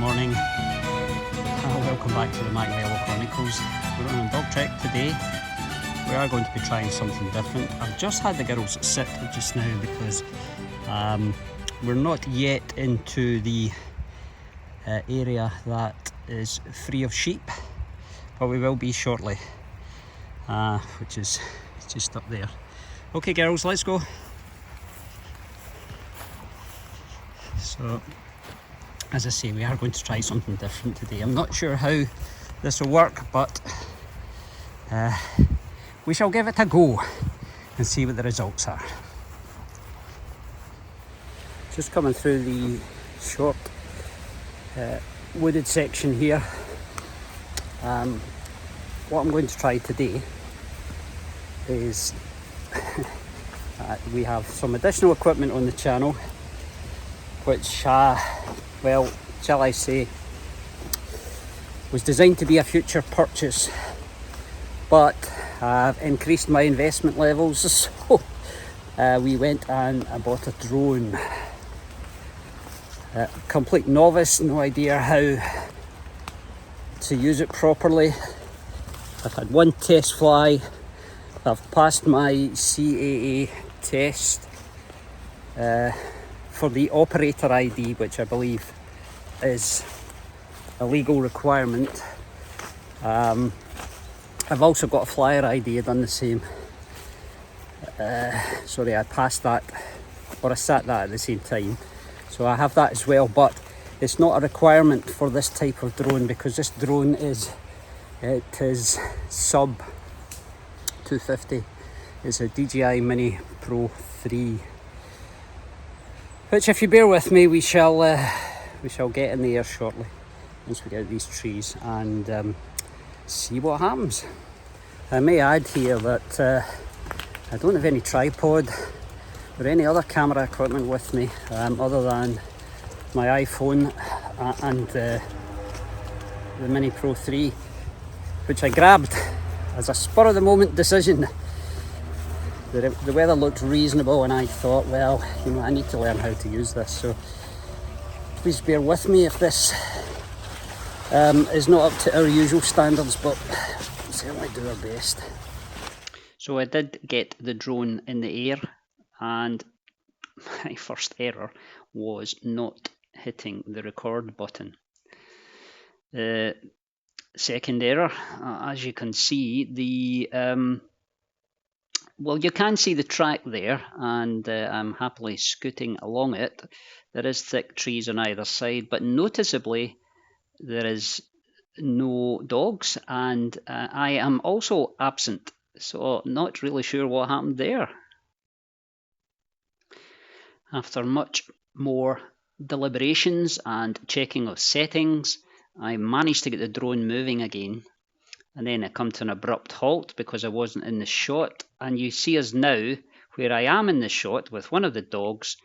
morning. Welcome back to the Waulkmilton Chronicles. We're on a dog trek today. We are going to be trying something different. I've just had the girls sit just now because we're not yet into the area that is free of sheep, but we will be shortly, which is just up there. Okay girls, let's go. So, as I say, we are going to try something different today. I'm not sure how this will work, but we shall give it a go and see what the results are. Just coming through the short wooded section here. What I'm going to try today is we have some additional equipment on the channel which well, shall I say, was designed to be a future purchase, but I've increased my investment levels, so we went and I bought a drone. Complete novice, no idea how to use it properly. I've had one test fly, I've passed my CAA test for the operator ID, which I believe is a legal requirement. I've also got a flyer ID, I've done the same. Sorry, I passed that, or I sat that at the same time. So I have that as well, but it's not a requirement for this type of drone because this drone is sub 250. It's a DJI Mini Pro 3. Which, if you bear with me, we shall get in the air shortly once we get out these trees and see what happens. I may add here that I don't have any tripod or any other camera equipment with me other than my iPhone and the Mini Pro 3, which I grabbed as a spur of the moment decision. The weather looked reasonable and I thought, well, you know, I need to learn how to use this, so please bear with me if this is not up to our usual standards, but we'll certainly do our best. So I did get the drone in the air, and my first error was not hitting the record button. The second error, as you can see, well, you can see the track there, and I'm happily scooting along it. There is thick trees on either side, but noticeably there is no dogs, and I am also absent, so not really sure what happened there. After much more deliberations and checking of settings, I managed to get the drone moving again. And then it come to an abrupt halt because I wasn't in the shot. And you see us now, where I am in the shot with one of the dogs,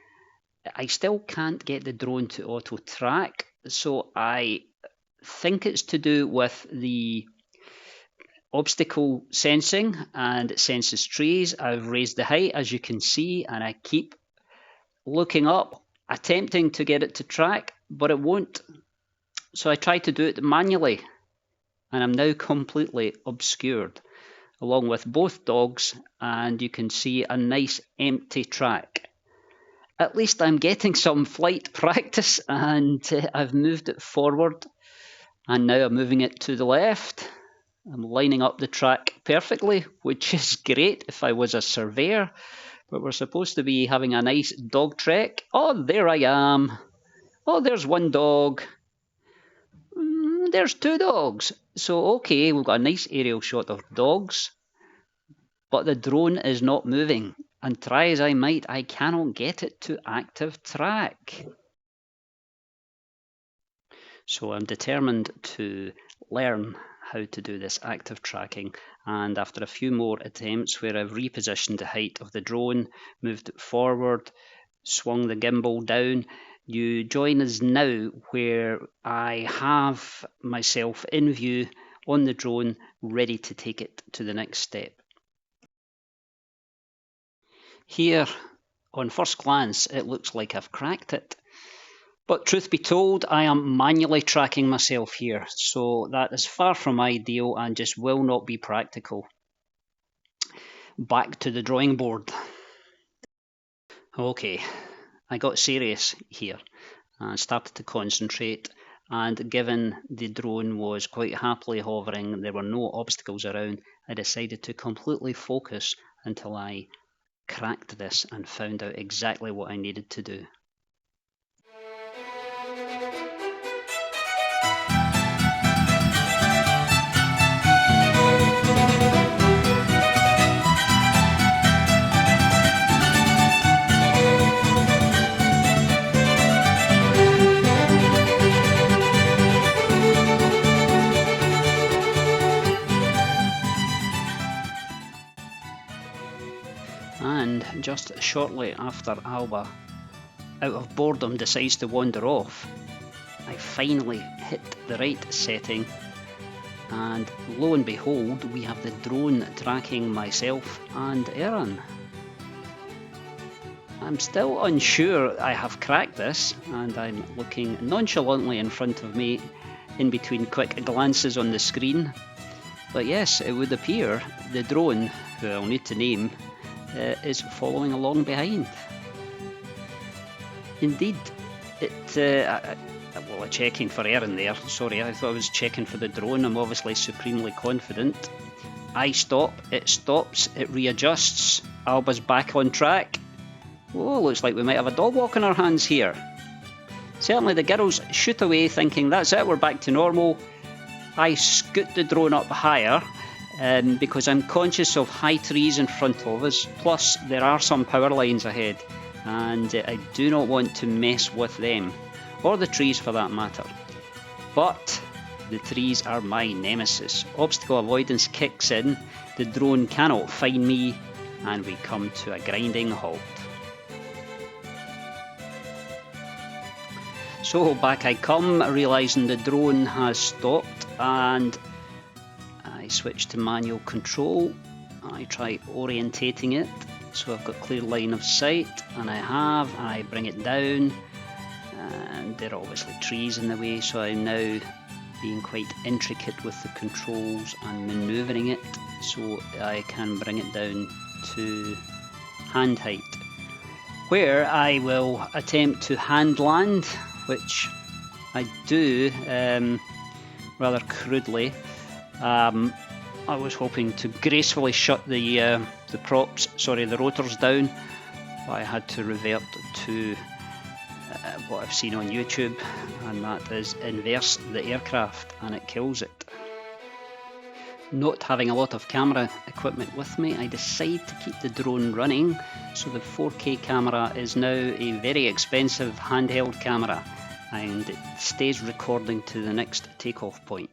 I still can't get the drone to auto track. So I think it's to do with the obstacle sensing, and it senses trees. I've raised the height, as you can see, and I keep looking up, attempting to get it to track, but it won't. So I tried to do it manually, and I'm now completely obscured along with both dogs, and you can see a nice empty track. At least I'm getting some flight practice, and I've moved it forward, and now I'm moving it to the left. I'm lining up the track perfectly, which is great if I was a surveyor, but we're supposed to be having a nice dog trek. Oh, there I am. Oh, there's one dog. There's two dogs. So, okay, we've got a nice aerial shot of dogs, but the drone is not moving. And try as I might, I cannot get it to active track. So I'm determined to learn how to do this active tracking. And after a few more attempts where I've repositioned the height of the drone, moved it forward, swung the gimbal down, you join us now where I have myself in view on the drone, ready to take it to the next step. Here, on first glance, it looks like I've cracked it. But truth be told, I am manually tracking myself here, so that is far from ideal and just will not be practical. Back to the drawing board. Okay, I got serious here and started to concentrate, and given the drone was quite happily hovering, there were no obstacles around, I decided to completely focus until I cracked this and found out exactly what I needed to do. And just shortly after Alba, out of boredom, decides to wander off, I finally hit the right setting, and lo and behold, we have the drone tracking myself and Erin. I'm still unsure I have cracked this, and I'm looking nonchalantly in front of me in between quick glances on the screen. But yes, it would appear the drone, who I'll need to name, is following along behind. Indeed, well, checking for Erin there. Sorry, I thought I was checking for the drone. I'm obviously supremely confident. I stop, it stops, it readjusts. Alba's back on track. Oh, looks like we might have a dog walk in our hands here. Certainly the girls shoot away thinking that's it, we're back to normal. I scoot the drone up higher because I'm conscious of high trees in front of us, plus there are some power lines ahead, and I do not want to mess with them, or the trees for that matter. But the trees are my nemesis. Obstacle avoidance kicks in, the drone cannot find me, and we come to a grinding halt. So back I come, realising the drone has stopped, and I switch to manual control. I try orientating it so I've got clear line of sight, and I bring it down, and there are obviously trees in the way, so I'm now being quite intricate with the controls and manoeuvring it so I can bring it down to hand height, where I will attempt to hand land, which I do rather crudely. I was hoping to gracefully shut the rotors down, but I had to revert to what I've seen on YouTube, and that is inverse the aircraft and it kills it. Not having a lot of camera equipment with me, I decide to keep the drone running, so the 4K camera is now a very expensive handheld camera, and it stays recording to the next takeoff point.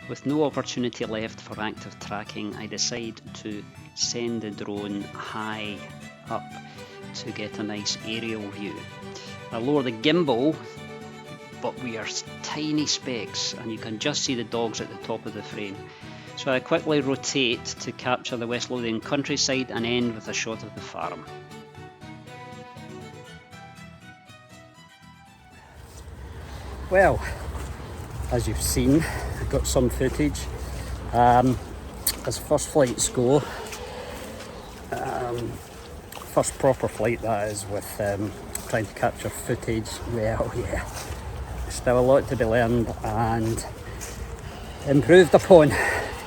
With no opportunity left for active tracking, I decide to send the drone high up to get a nice aerial view. I lower the gimbal, but we are tiny specks and you can just see the dogs at the top of the frame. So I quickly rotate to capture the West Lothian countryside and end with a shot of the farm. Well, as you've seen, I've got some footage. As first flights go, first proper flight that is, with trying to capture footage, well, yeah, still a lot to be learned and improved upon,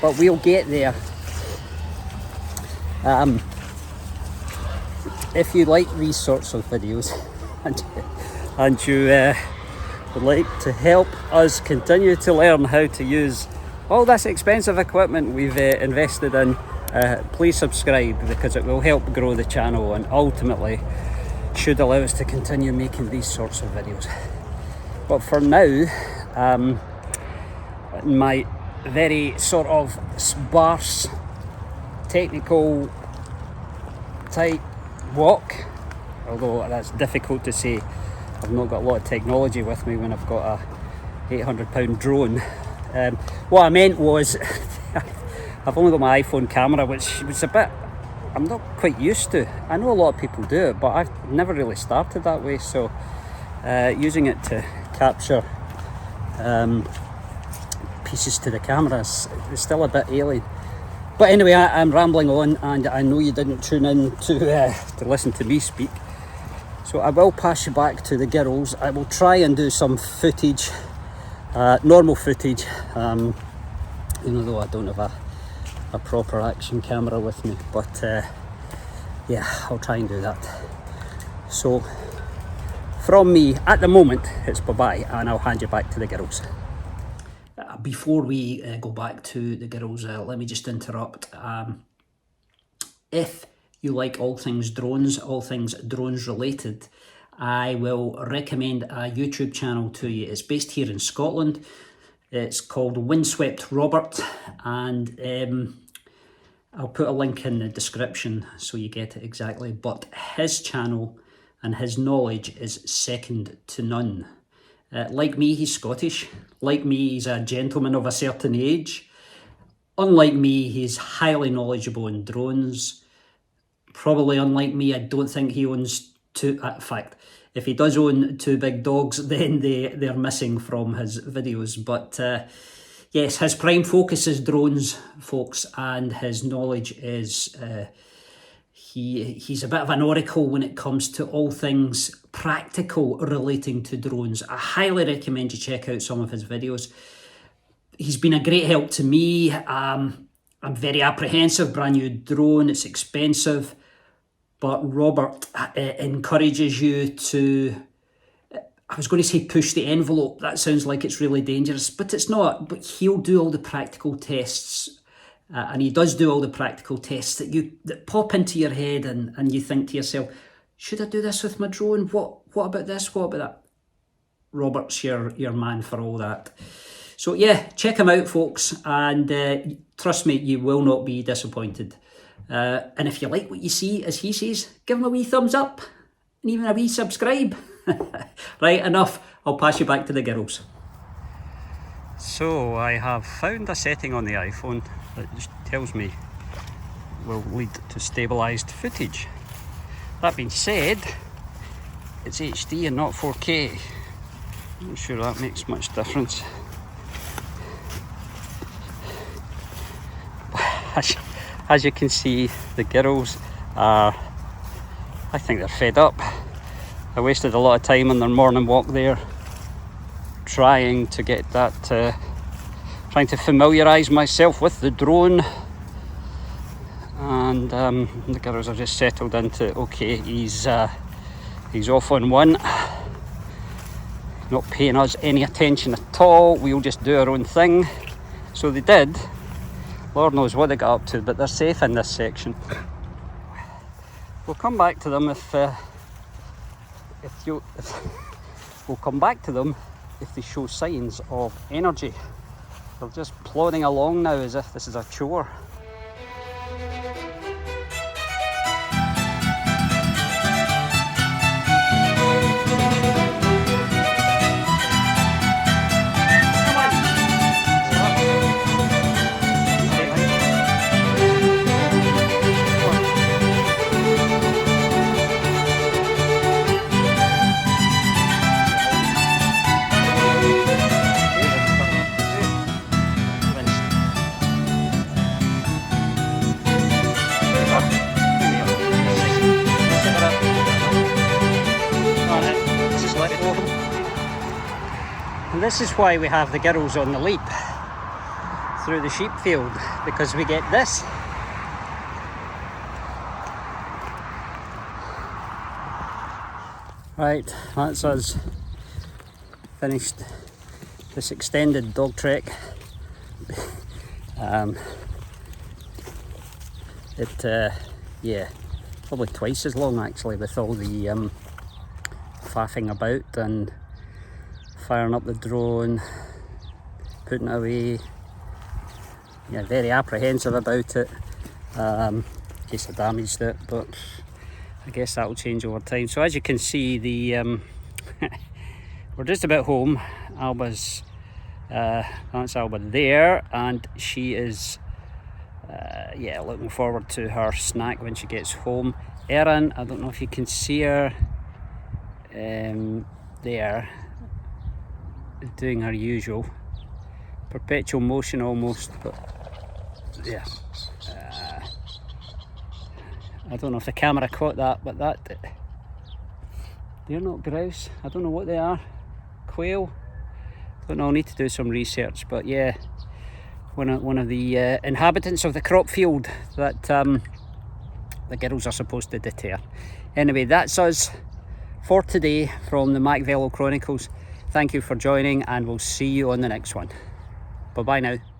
but we'll get there. If you like these sorts of videos and you would like to help us continue to learn how to use all this expensive equipment we've invested in, please subscribe, because it will help grow the channel and ultimately should allow us to continue making these sorts of videos. But for now, my very sort of sparse technical type walk, although that's difficult to say, I've not got a lot of technology with me when I've got £800 drone. What I meant was I've only got my iPhone camera, which was a bit, I'm not quite used to. I know a lot of people do it, but I've never really started that way, so using it to capture pieces to the camera is still a bit alien. But anyway, I'm rambling on, and I know you didn't tune in to listen to me speak, so I will pass you back to the girls. I will try and do some footage, normal footage, even though I don't have a proper action camera with me, but yeah, I'll try and do that. So from me at the moment, it's bye-bye, and I'll hand you back to the girls. Before we go back to the girls, let me just interrupt. If you like all things drones related, I will recommend a YouTube channel to you. It's based here in Scotland. It's called Windswept Robert, and I'll put a link in the description so you get it exactly. But his channel and his knowledge is second to none. Like me, he's Scottish. Like me, he's a gentleman of a certain age. Unlike me, he's highly knowledgeable in drones. Probably unlike me, I don't think he owns two. In fact, if he does own two big dogs, then they're missing from his videos. But yes, his prime focus is drones, folks, and his knowledge is... He's a bit of an oracle when it comes to all things practical relating to drones. I highly recommend you check out some of his videos. He's been a great help to me. I'm very apprehensive, brand new drone, it's expensive, but Robert encourages you to, I was going to say push the envelope. That sounds like it's really dangerous, but it's not. But he'll do all the practical tests. And he does do all the practical tests that pop into your head, and you think to yourself, should I do this with my drone? What about this? What about that? Robert's your man for all that. So yeah, check him out, folks, and trust me, you will not be disappointed. And if you like what you see, as he says, give him a wee thumbs up and even a wee subscribe. Right, enough. I'll pass you back to the girls. So I have found a setting on the iPhone that just tells me will lead to stabilised footage. That being said, it's HD and not 4K. I'm not sure that makes much difference. As you can see, the girls are, I think they're fed up. I wasted a lot of time on their morning walk there, trying to get that, trying to familiarise myself with the drone, and the girls are just settled into, okay, he's off on one, not paying us any attention at all, we'll just do our own thing. So they did. Lord knows what they got up to, but they're safe in this section. We'll come back to them if we'll come back to them if they show signs of energy. They're just plodding along now as if this is a chore. And this is why we have the girls on the leap through the sheep field, because we get this. Right, that's us finished this extended dog trek. Yeah, probably twice as long actually, with all the faffing about and firing up the drone, putting it away. Yeah, very apprehensive about it, in case I damaged it, but I guess that'll change over time. So as you can see, the we're just about home. Alba's That's Alba there, and she is yeah, looking forward to her snack when she gets home. Erin, I don't know if you can see her there, doing her usual perpetual motion almost, but yeah, I don't know if the camera caught that, but they're not grouse. I don't know what they are. Quail? Don't know, I'll need to do some research, but yeah, one of the inhabitants of the crop field that the girls are supposed to deter. Anyway, that's us for today from the Mac Chronicles. Thank you for joining, and we'll see you on the next one. Bye bye now.